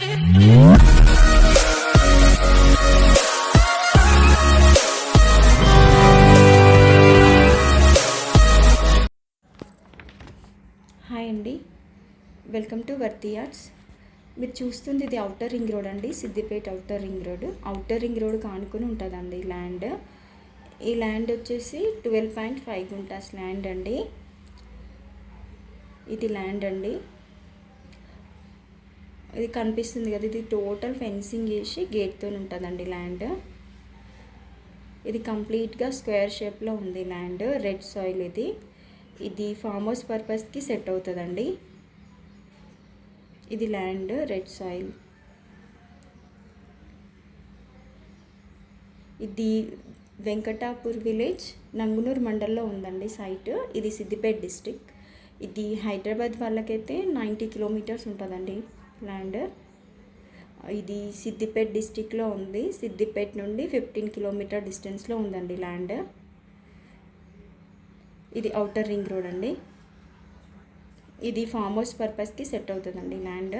Hi అండి, welcome to వర్తి arts. మీరు చూస్తుంది ఇది అవుటర్ రింగ్ రోడ్ అండి, Siddipet outer ring road. Outer ring road కానుకొని ఉంటుందండి ల్యాండ్. ఈ ల్యాండ్ వచ్చేసి 12.5 గుంటాస్ ల్యాండ్ అండి. ఇది ల్యాండ్ అండి, ఇది కనిపిస్తుంది కదా, ఇది టోటల్ ఫెన్సింగ్ చేసి గేట్తో ఉంటుందండి ల్యాండ్. ఇది కంప్లీట్గా స్క్వేర్ షేప్లో ఉంది ల్యాండ్. రెడ్ సాయిల్ ఇది ఫామ్ హౌస్ పర్పస్కి సెట్ అవుతుందండి. ఇది ల్యాండ్ రెడ్ సాయిల్. ఇది వెంకటాపూర్ విలేజ్, నంగునూరు మండల్లో ఉందండి సైట్. ఇది సిద్దిపేట డిస్టిక్. ఇది హైదరాబాద్ వాళ్ళకైతే 90 కిలోమీటర్స్ ఉంటుందండి ల్యాండ్. ఇది సిద్దిపేట డిస్టిక్లో ఉంది. సిద్దిపేట నుండి 15 కిలోమీటర్ డిస్టెన్స్లో ఉందండి ల్యాండ్. ఇది అవుటర్ రింగ్ రోడ్ అండి. ఇది ఫామ్ హౌస్ పర్పస్కి సెట్ అవుతుందండి ల్యాండ్.